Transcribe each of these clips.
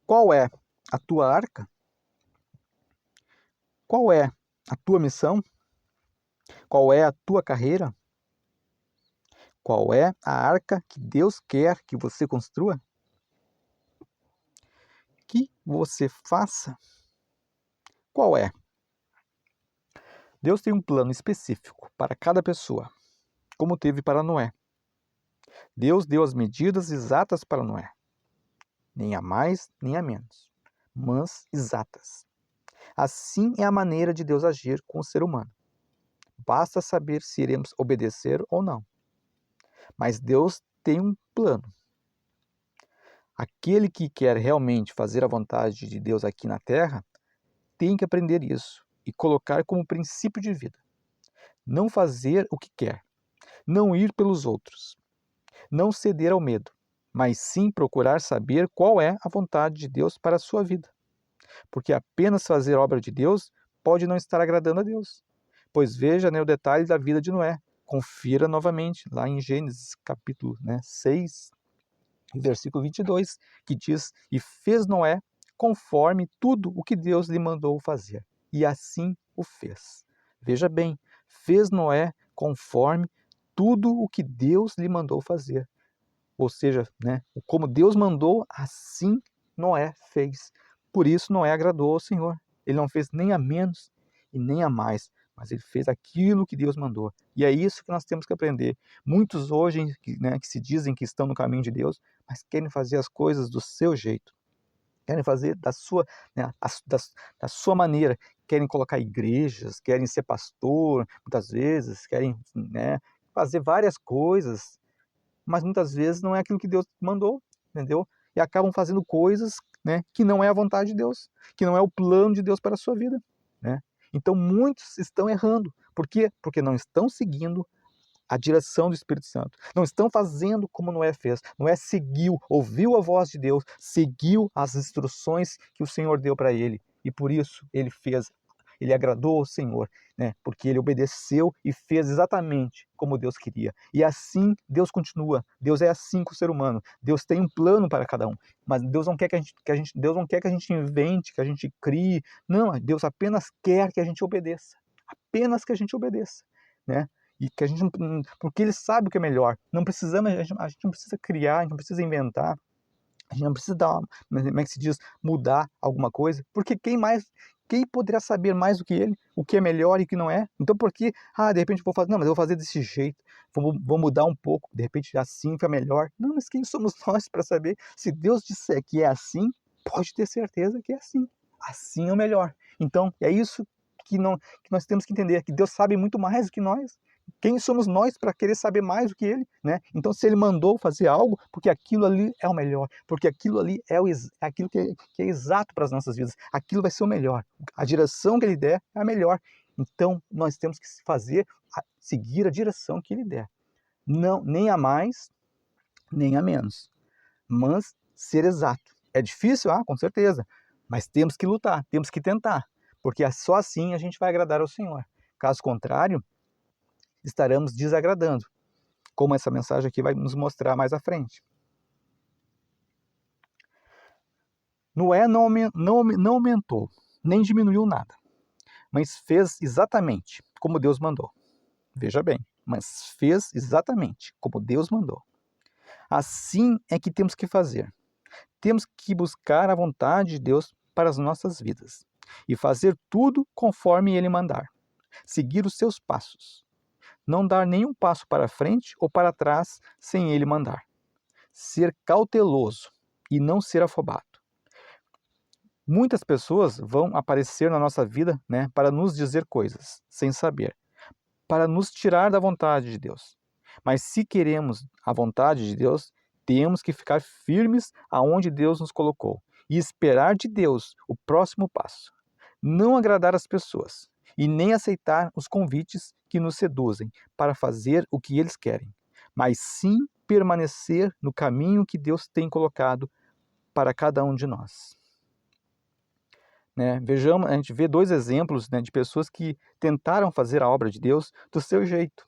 Qual é a tua arca? Qual é a tua missão? Qual é a tua carreira? Qual é a arca que Deus quer que você construa? Que você faça? Qual é? Deus tem um plano específico para cada pessoa, como teve para Noé. Deus deu as medidas exatas para Noé, nem a mais, nem a menos, mas exatas. Assim é a maneira de Deus agir com o ser humano. Basta saber se iremos obedecer ou não. Mas Deus tem um plano. Aquele que quer realmente fazer a vontade de Deus aqui na terra, tem que aprender isso e colocar como princípio de vida. Não fazer o que quer, não ir pelos outros, não ceder ao medo, mas sim procurar saber qual é a vontade de Deus para a sua vida. Porque apenas fazer a obra de Deus pode não estar agradando a Deus. Pois veja, o detalhe da vida de Noé. Confira novamente lá em Gênesis capítulo 6, versículo 22, que diz: "E fez Noé conforme tudo o que Deus lhe mandou fazer. E assim o fez." Veja bem, fez Noé conforme tudo o que Deus lhe mandou fazer. Ou seja, como Deus mandou, assim Noé fez. Por isso Noé agradou ao Senhor. Ele não fez nem a menos e nem a mais, mas ele fez aquilo que Deus mandou. E é isso que nós temos que aprender. Muitos hoje, que se dizem que estão no caminho de Deus, mas querem fazer as coisas do seu jeito. Querem fazer da sua, da sua maneira. Querem colocar igrejas, querem ser pastor, muitas vezes, querem fazer várias coisas, mas muitas vezes não é aquilo que Deus mandou, entendeu? E acabam fazendo coisas, que não é a vontade de Deus, que não é o plano de Deus para a sua vida, né? Então muitos estão errando. Por quê? Porque não estão seguindo a direção do Espírito Santo. Não estão fazendo como Noé fez. Noé seguiu, ouviu a voz de Deus, seguiu as instruções que o Senhor deu para ele. E por isso ele agradou ao Senhor, porque ele obedeceu e fez exatamente como Deus queria. E assim Deus continua. Deus é assim com o ser humano. Deus tem um plano para cada um. Mas Deus não quer Deus não quer que a gente invente, que a gente crie. Não, Deus apenas quer que a gente obedeça. Apenas que a gente obedeça, né? E que a gente, porque ele sabe o que é melhor. Não precisamos, a gente não precisa criar, a gente não precisa inventar, a gente não precisa como é que se diz, mudar alguma coisa, porque quem poderá saber mais do que ele, o que é melhor e o que não é? Então por que, de repente eu vou fazer, não, mas eu vou fazer desse jeito, vou mudar um pouco, de repente assim fica melhor. Não, mas quem somos nós para saber? Se Deus disser que é assim, pode ter certeza que é assim. Assim é o melhor. Então é isso que nós temos que entender, que Deus sabe muito mais do que nós. Quem somos nós para querer saber mais do que ele, né? Então, se ele mandou fazer algo, porque aquilo ali é o melhor, porque aquilo ali é aquilo que é exato para as nossas vidas, aquilo vai ser o melhor. A direção que ele der é a melhor. Então, nós temos que seguir a direção que ele der. Não, nem a mais, nem a menos, mas ser exato. É difícil? Com certeza, mas temos que lutar, temos que tentar, porque só assim a gente vai agradar ao Senhor. Caso contrário, estaremos desagradando, como essa mensagem aqui vai nos mostrar mais à frente. Noé não aumentou, nem diminuiu nada, mas fez exatamente como Deus mandou. Veja bem, mas fez exatamente como Deus mandou. Assim é que temos que fazer. Temos que buscar a vontade de Deus para as nossas vidas e fazer tudo conforme Ele mandar. Seguir os seus passos. Não dar nenhum passo para frente ou para trás sem Ele mandar. Ser cauteloso e não ser afobado. Muitas pessoas vão aparecer na nossa vida, para nos dizer coisas sem saber, para nos tirar da vontade de Deus. Mas se queremos a vontade de Deus, temos que ficar firmes aonde Deus nos colocou e esperar de Deus o próximo passo. Não agradar as pessoas e nem aceitar os convites que nos seduzem para fazer o que eles querem, mas sim permanecer no caminho que Deus tem colocado para cada um de nós. Vejamos, a gente vê dois exemplos, de pessoas que tentaram fazer a obra de Deus do seu jeito,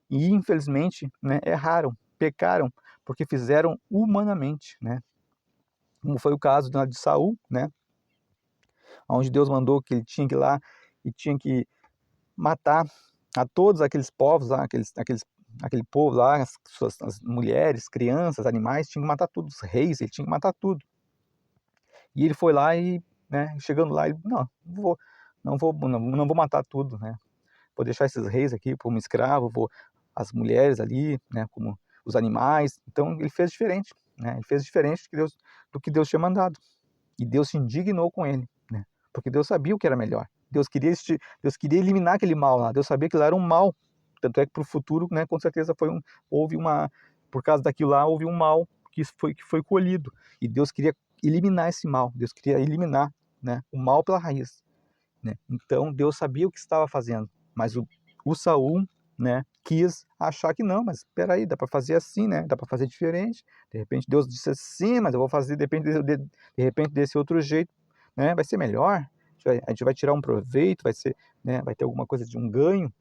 e infelizmente, erraram, pecaram, porque fizeram humanamente, como foi o caso de Saul, né, onde Deus mandou que ele tinha que ir lá e tinha que matar a todos aqueles povos lá, aquele povo lá, as mulheres, crianças, animais, tinha que matar todos, os reis, ele tinha que matar tudo. E ele foi lá e, né, chegando lá, ele, não vou matar tudo, né, vou deixar esses reis aqui como escravo, as mulheres ali, né, como os animais. Então ele fez diferente, né, ele fez diferente do que Deus tinha mandado. E Deus se indignou com ele, né, porque Deus sabia o que era melhor. Deus queria eliminar aquele mal lá. Deus sabia que lá era um mal. Tanto é que para o futuro, né, com certeza por causa daquilo lá, houve um mal que foi colhido. E Deus queria eliminar esse mal. Deus queria eliminar, né, o mal pela raiz, né? Então Deus sabia o que estava fazendo, mas o Saul, né, quis achar que não, mas espera aí, dá para fazer assim, né? Dá para fazer diferente. De repente Deus disse assim, mas eu vou fazer de repente desse outro jeito, né? Vai ser melhor. A gente vai tirar um proveito, vai ser, né? Vai ter alguma coisa de um ganho,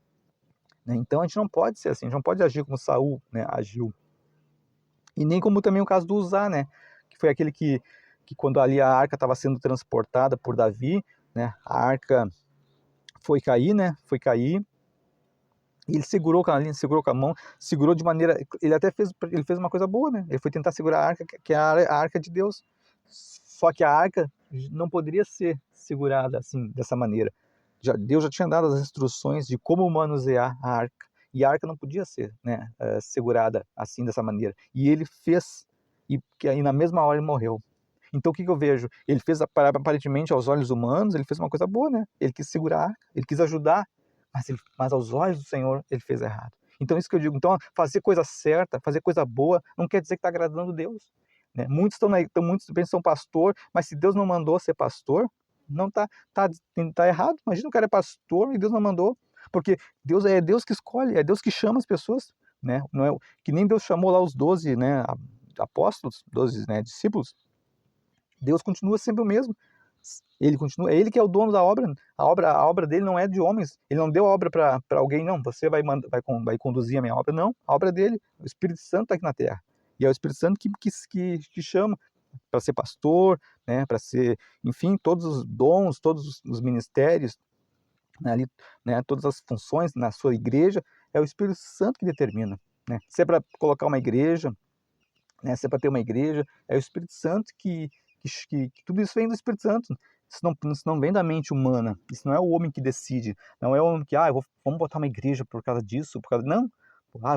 né? Então a gente não pode ser assim, a gente não pode agir como Saul, né, agiu. E nem como também o caso do Uzá, né? Que foi aquele que quando ali a arca estava sendo transportada por Davi, né? A arca foi cair, né? Foi cair. E ele segurou com a mão, segurou de maneira. Ele fez uma coisa boa, né? Ele foi tentar segurar a arca, que é a arca de Deus. Só que a arca não poderia ser segurada assim, dessa maneira. Deus já tinha dado as instruções de como manusear a arca. E a arca não podia ser, né, segurada assim, dessa maneira. E ele fez, e aí na mesma hora ele morreu. Então o que eu vejo? Ele fez, aparentemente, aos olhos humanos, ele fez uma coisa boa, né? Ele quis segurar a arca, ele quis ajudar, mas aos olhos do Senhor ele fez errado. Então isso que eu digo, então fazer coisa certa, fazer coisa boa, não quer dizer que está agradando Deus, né? Muitos muitos pensam que são pastor, mas se Deus não mandou ser pastor, não tá errado. Imagina o cara é pastor e Deus não mandou, porque Deus é Deus que escolhe, é Deus que chama as pessoas, né? Não é que nem Deus chamou lá os 12, né, apóstolos, 12, né, discípulos. Deus continua sempre o mesmo. Ele continua, é ele que é o dono da obra. A obra dele não é de homens. Ele não deu a obra para alguém, não. Você vai conduzir a minha obra, não. A obra é dele. O Espírito Santo está aqui na Terra. E é o Espírito Santo que chama para ser pastor, né? Para ser, enfim, todos os dons, todos os ministérios, né, ali, né? Todas as funções na sua igreja, é o Espírito Santo que determina, né? Se é para colocar uma igreja, né? Se é para ter uma igreja, é o Espírito Santo que tudo isso vem do Espírito Santo. Isso não vem da mente humana. Isso não é o homem que decide. Não é o homem que, vamos botar uma igreja por causa disso, por causa... Não.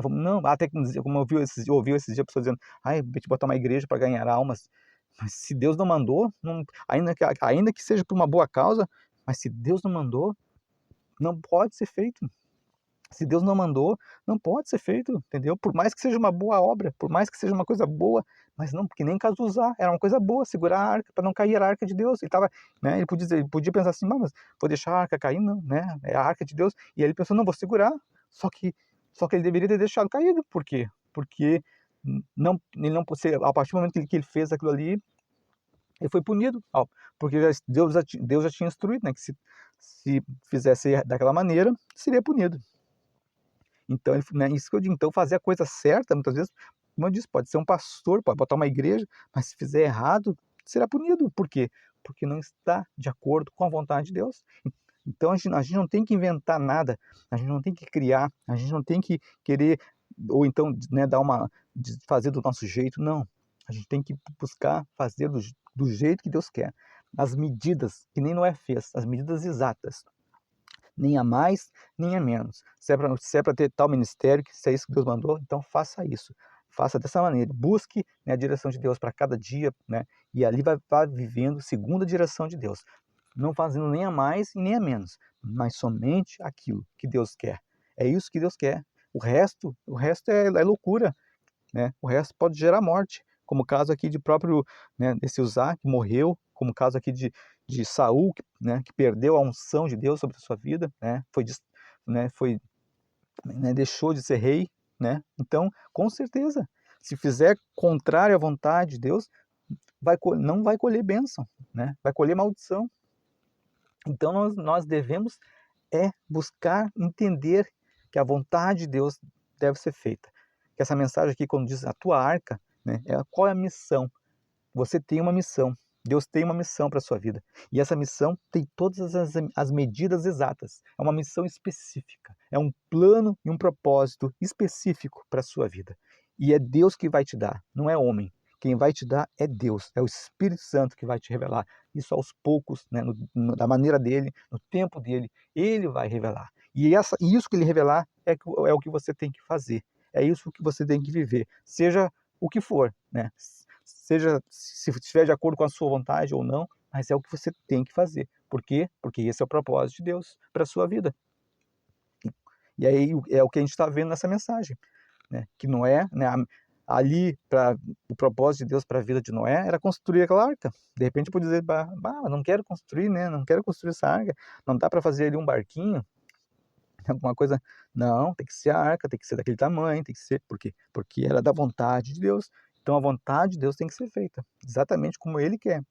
Não. Até como eu ouvi esses dias pessoas dizendo, a gente botar uma igreja para ganhar almas. Mas se Deus não mandou, não, ainda que seja por uma boa causa, mas se Deus não mandou, não pode ser feito. Se Deus não mandou, não pode ser feito, entendeu? Por mais que seja uma boa obra, por mais que seja uma coisa boa, mas não, porque nem Cazuzá, era uma coisa boa, segurar a arca, para não cair a arca de Deus. Ele tava, né, ele podia pensar assim, mas vou deixar a arca cair, não, né? É a arca de Deus. E aí ele pensou, não, vou segurar. Só que ele deveria ter deixado caído. Por quê? Porque ele não, a partir do momento que ele fez aquilo ali, ele foi punido, porque Deus já tinha instruído, né, que se fizesse daquela maneira, seria punido. Então, né, isso que eu digo, então fazer a coisa certa, muitas vezes, como eu disse, pode ser um pastor, pode botar uma igreja, mas se fizer errado, será punido. Por quê? Porque não está de acordo com a vontade de Deus. Então a gente não tem que inventar nada, a gente não tem que criar, a gente não tem que querer, ou então, né, fazer do nosso jeito, não. A gente tem que buscar fazer do jeito que Deus quer. As medidas, que nem Noé fez, as medidas exatas. Nem a mais, nem a menos. Se é para ter tal ministério, se é isso que Deus mandou, então faça isso. Faça dessa maneira. Busque, né, a direção de Deus para cada dia, né, e ali vai vivendo segundo a direção de Deus. Não fazendo nem a mais e nem a menos, mas somente aquilo que Deus quer. É isso que Deus quer. O resto é loucura, né? O resto pode gerar morte, como o caso aqui né, desse Uzá, que morreu, como o caso aqui de Saul, né, que perdeu a unção de Deus sobre a sua vida, né, deixou de ser rei, né? Então, com certeza, se fizer contrário à vontade de Deus, não vai colher bênção, né? Vai colher maldição. Então, nós devemos buscar entender que a vontade de Deus deve ser feita. Que essa mensagem aqui, quando diz a tua arca, né, qual é a missão? você tem uma missão. Deus tem uma missão para a sua vida. E essa missão tem todas as medidas exatas. É uma missão específica. É um plano e um propósito específico para a sua vida. E é Deus que vai te dar, não é homem. Quem vai te dar é Deus, é o Espírito Santo que vai te revelar. Isso aos poucos, né, da maneira dele, no tempo dele, ele vai revelar. E isso que ele revelar é o que você tem que fazer. É isso que você tem que viver, seja o que for, né? Seja se estiver de acordo com a sua vontade ou não, mas é o que você tem que fazer. Por quê? Porque esse é o propósito de Deus para a sua vida. E aí é o que a gente está vendo nessa mensagem, né? Que Noé, né, ali, o propósito de Deus para a vida de Noé era construir aquela arca. De repente pode dizer, bah, não quero construir, né? Não quero construir essa arca, não dá para fazer ali um barquinho, alguma coisa. Não, tem que ser a arca, tem que ser daquele tamanho, tem que ser. Por quê? Porque era da vontade de Deus. Então a vontade de Deus tem que ser feita, exatamente como Ele quer.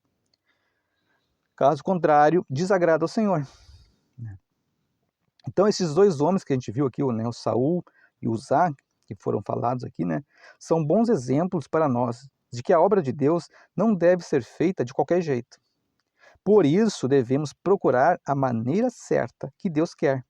Caso contrário, desagrada ao Senhor. Então esses dois homens que a gente viu aqui, né, o Saul e o Zá, que foram falados aqui, né, são bons exemplos para nós de que a obra de Deus não deve ser feita de qualquer jeito. Por isso devemos procurar a maneira certa que Deus quer.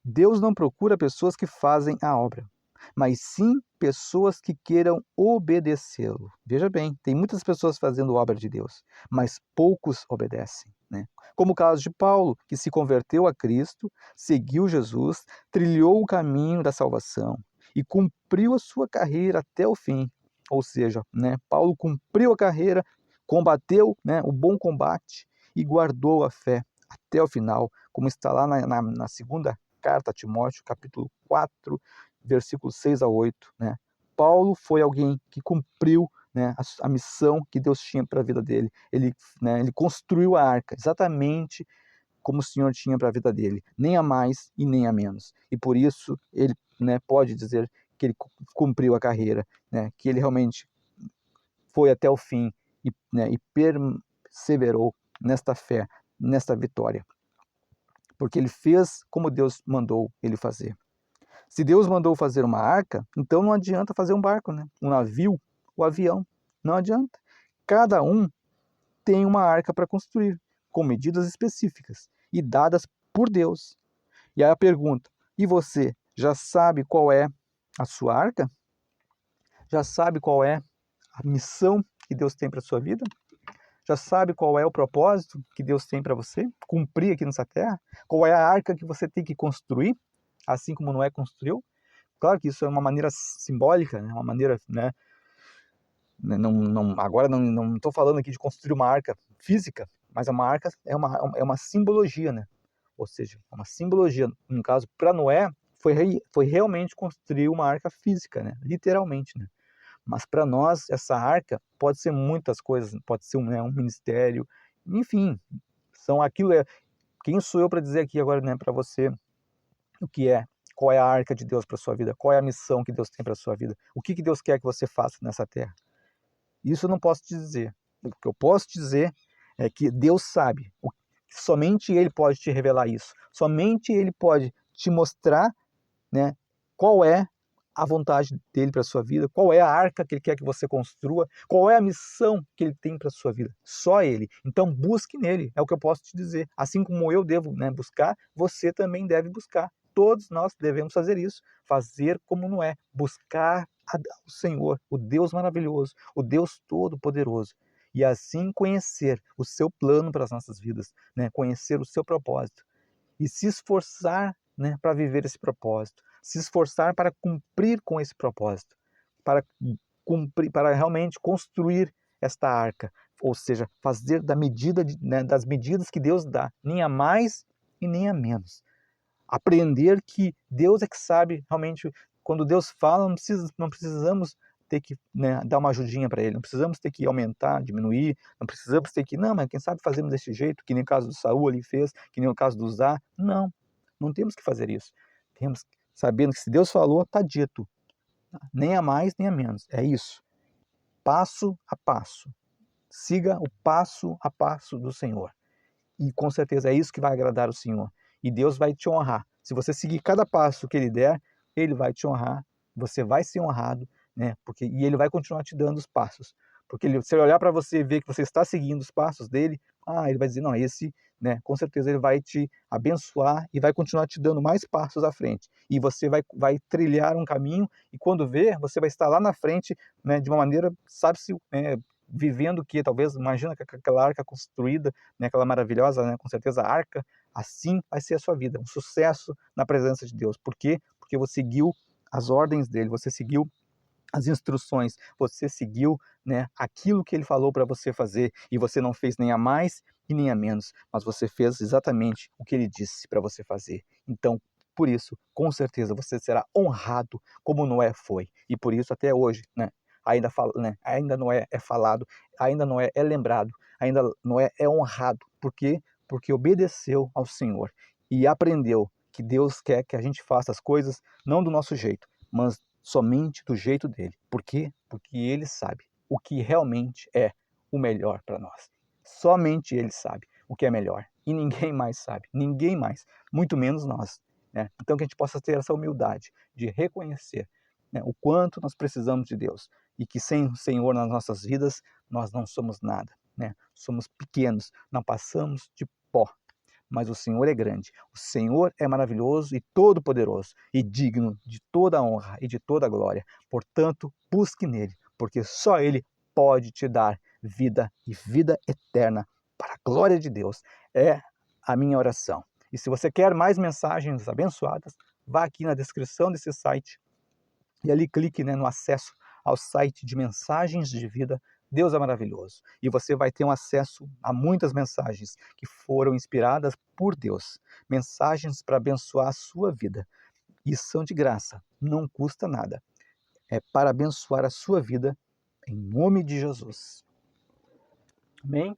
Deus não procura pessoas que fazem a obra, mas sim pessoas que queiram obedecê-lo. Veja bem, tem muitas pessoas fazendo obra de Deus, mas poucos obedecem, né? Como o caso de Paulo, que se converteu a Cristo, seguiu Jesus, trilhou o caminho da salvação e cumpriu a sua carreira até o fim. Ou seja, né, Paulo cumpriu a carreira, combateu, né, o bom combate e guardou a fé até o final, como está lá na segunda carta a Timóteo, capítulo 4, versículos 6 a 8, né? Paulo foi alguém que cumpriu, né, a missão que Deus tinha para a vida dele. Ele construiu a arca, exatamente como o Senhor tinha para a vida dele, nem a mais e nem a menos. E por isso ele, né, pode dizer que ele cumpriu a carreira, né, que ele realmente foi até o fim e perseverou nesta fé, nesta vitória. Porque ele fez como Deus mandou ele fazer. Se Deus mandou fazer uma arca, então não adianta fazer um barco, né? Um navio, o avião, não adianta. Cada um tem uma arca para construir, com medidas específicas e dadas por Deus. E aí a pergunta, e você já sabe qual é a sua arca? Já sabe qual é a missão que Deus tem para a sua vida? Já sabe qual é o propósito que Deus tem para você cumprir aqui nessa terra? Qual é a arca que você tem que construir, assim como Noé construiu? Claro que isso é uma maneira simbólica, né? Uma maneira, né? Agora não estou falando aqui de construir uma arca física, mas uma arca é uma simbologia, né? Ou seja, é uma simbologia. No caso, para Noé, foi realmente construir uma arca física, né? Literalmente, né? Mas para nós, essa arca pode ser muitas coisas, pode ser um ministério, enfim, são aquilo. Quem sou eu para dizer aqui agora, né, para você o que é, qual é a arca de Deus para sua vida, qual é a missão que Deus tem para sua vida, o que Deus quer que você faça nessa terra? Isso eu não posso te dizer. O que eu posso te dizer é que Deus sabe, somente Ele pode te revelar isso, somente Ele pode te mostrar, né, qual é a vontade dele para a sua vida, qual é a arca que ele quer que você construa, qual é a missão que ele tem para a sua vida. Só ele. Então busque nele, é o que eu posso te dizer. Assim como eu devo, né, buscar, você também deve buscar. Todos nós devemos fazer isso, fazer como Noé, buscar o Senhor, o Deus maravilhoso, o Deus todo-poderoso. E assim conhecer o seu plano para as nossas vidas, né, conhecer o seu propósito. E se esforçar, né, para viver esse propósito, se esforçar para cumprir com esse propósito, para cumprir, para realmente construir esta arca, ou seja, fazer das medidas que Deus dá, nem a mais e nem a menos. Aprender que Deus é que sabe realmente, quando Deus fala, não precisamos ter que, né, dar uma ajudinha para ele, não precisamos ter que aumentar, diminuir, não precisamos ter que, não, mas quem sabe fazemos desse jeito, que nem o caso do Saul ali fez, que nem o caso do Zá. Não temos que fazer isso. Temos, sabendo que se Deus falou, está dito. Nem a mais, nem a menos. É isso. Passo a passo. Siga o passo a passo do Senhor. E com certeza é isso que vai agradar o Senhor. E Deus vai te honrar. Se você seguir cada passo que Ele der, Ele vai te honrar. Você vai ser honrado, né? E Ele vai continuar te dando os passos. Porque se ele olhar para você e ver que você está seguindo os passos dele, ele vai dizer, não, esse, né, com certeza ele vai te abençoar e vai continuar te dando mais passos à frente. E você vai trilhar um caminho e quando ver, você vai estar lá na frente, né, de uma maneira, sabe-se, vivendo que talvez, imagina aquela arca construída, né, aquela maravilhosa, né, com certeza a arca, assim vai ser a sua vida, um sucesso na presença de Deus. Por quê? Porque você seguiu as ordens dele, você seguiu as instruções, você seguiu, né, aquilo que ele falou para você fazer e você não fez nem a mais e nem a menos, mas você fez exatamente o que ele disse para você fazer. Então, por isso, com certeza você será honrado como Noé foi. E por isso até hoje, né, ainda Noé é falado, ainda Noé é lembrado, ainda Noé é honrado. Por quê? Porque obedeceu ao Senhor e aprendeu que Deus quer que a gente faça as coisas não do nosso jeito, mas somente do jeito dele. Por quê? Porque ele sabe o que realmente é o melhor para nós. Somente ele sabe o que é melhor. E ninguém mais sabe. Ninguém mais. Muito menos nós. Né? Então que a gente possa ter essa humildade de reconhecer, né, o quanto nós precisamos de Deus. E que sem o Senhor nas nossas vidas, nós não somos nada. Né? Somos pequenos. Não passamos de pó. Mas o Senhor é grande, o Senhor é maravilhoso e todo-poderoso, e digno de toda a honra e de toda a glória. Portanto, busque nele, porque só ele pode te dar vida e vida eterna para a glória de Deus. É a minha oração. E se você quer mais mensagens abençoadas, vá aqui na descrição desse site e ali clique, né, no acesso ao site de mensagens de vida. Deus é maravilhoso. E você vai ter um acesso a muitas mensagens que foram inspiradas por Deus. Mensagens para abençoar a sua vida. E são de graça, não custa nada. É para abençoar a sua vida, em nome de Jesus. Amém?